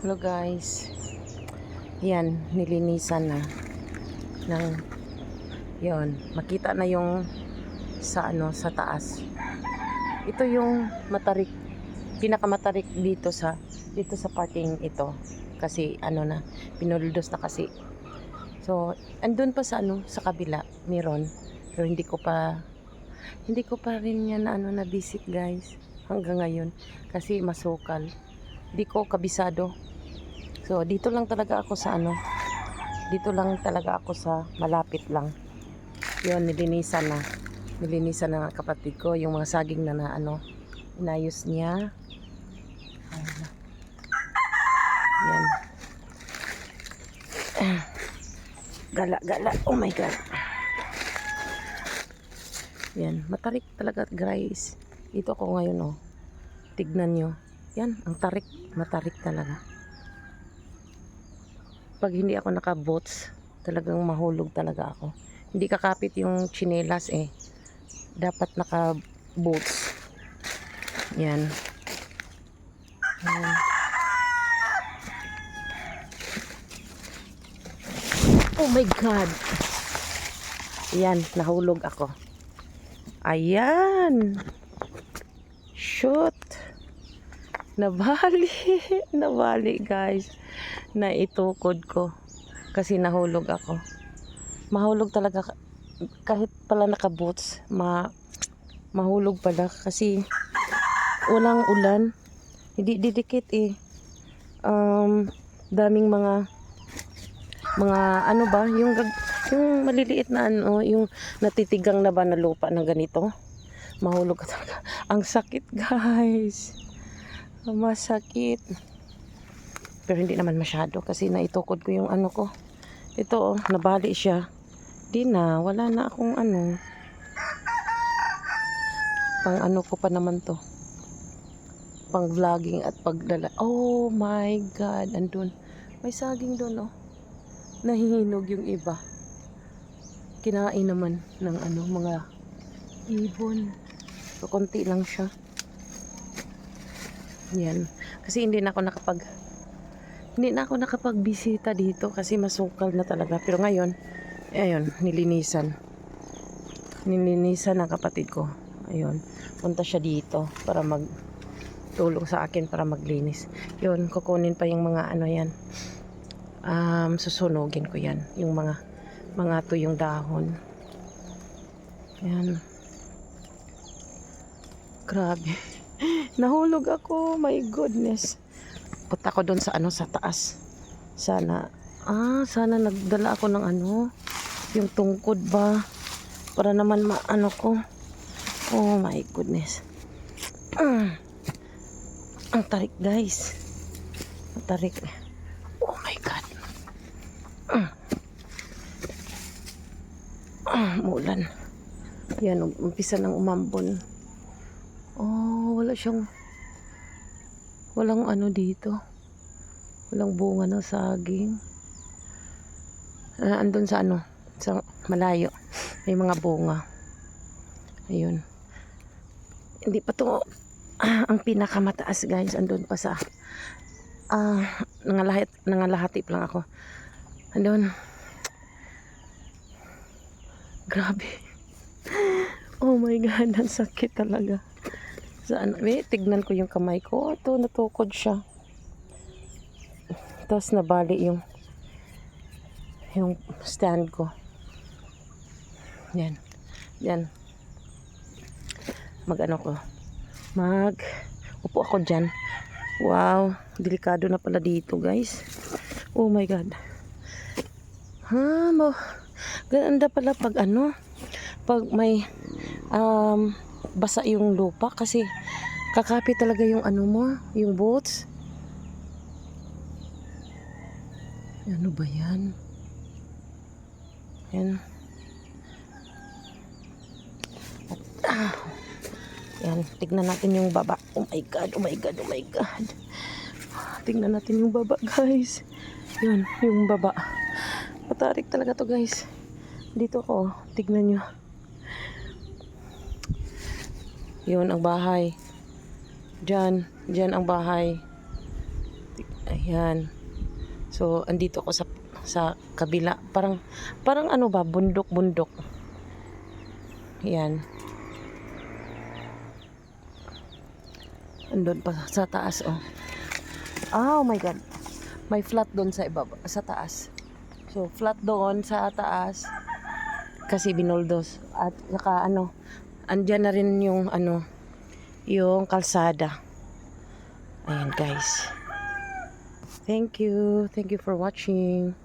Hello guys. Yan, nilinisan na ng yon. Makita na yung sa taas. Ito yung matarik, pinakamatarik dito sa parking ito. Kasi na, pinuldos na kasi. So, andun pa sa kabila, meron. Pero hindi ko pa rin yan na visit guys hanggang ngayon kasi masukal. Hindi ko kabisado. So, dito lang talaga ako sa malapit lang. Yun, nilinisan na ng kapatid ko yung mga saging na inayos niya. Yan. Gala. Oh my God. Yan, matarik talaga guys. Dito ako ngayon Tignan nyo. Yan, ang matarik talaga. Pag hindi ako naka-boots, talagang mahulog talaga ako. Hindi kakapit yung tsinelas Dapat naka-boots. Yan. Yan. Oh my God. Yan, nahulog ako. Ayan. Shoot. Nabali guys. Naitukod ko kasi nahulog ako. Mahulog talaga kahit pala naka-boots, mahulog pala kasi walang ulan. Hindi didikit daming mga yung maliliit na yung natitigang na ba na lupa ng ganito. Mahulog ka talaga. Ang sakit guys. Masakit. Pero hindi naman masyado kasi naitukod ko yung ko. Ito nabali siya. Wala na akong pang ko pa naman to. Pang vlogging at pagdala. Oh my God, andun. May saging doon Nahihinog yung iba. Kinain naman ng mga ibon. So, konti lang siya. Yan. Kasi hindi na ako nakapagbisita dito kasi masukal na talaga. Pero ngayon, ayun, nilinisan ng kapatid ko. Ayun, punta siya dito para magtulong sa akin para maglinis. Yun, kukunin pa yung mga yan. Susunugin ko yan. Yung mga tuyong dahon. Yan. Grabe. Nahulog ako, my goodness. Punta ko doon sa sa taas. Sana nagdala ako ng yung tungkod ba para naman ko. Oh my goodness. Ang tarik guys. Ang tarik. Oh my God. Mulan. Yan, umpisa ng umambon. Oh, walang dito. Walang bunga ng saging. Andun sa malayo. May mga bunga. Ayun. Hindi pa to ang pinakamataas guys. Andun pa sa nangalahati lang ako. Andun. Grabe. Oh my God, ang sakit talaga. Tignan ko yung kamay ko. Ito, natukod siya. Tapos nabali yung stand ko. Yan. Upo ako dyan. Wow, delikado na pala dito guys. Oh my God. Ganda pala pag pag may basa yung lupa kasi kakapit talaga yung yung boats. Ano ba yan? Yan. Yan, tignan natin yung baba. Oh my God. Tignan natin yung baba guys. Yan, yung baba. Matarik talaga to guys. Dito ko, tignan nyo. Yun ang bahay. Diyan ang bahay. Ayan. So, andito ako sa kabila. Parang ano ba, bundok-bundok. Ayan. Andun pa sa taas, oh. Oh my God. May flat doon sa ibaba, sa taas. So, flat doon sa taas. Kasi binuldos. At saka ano, andyan na rin yung ano, yung kalsada. Ayan guys. Thank you. Thank you for watching.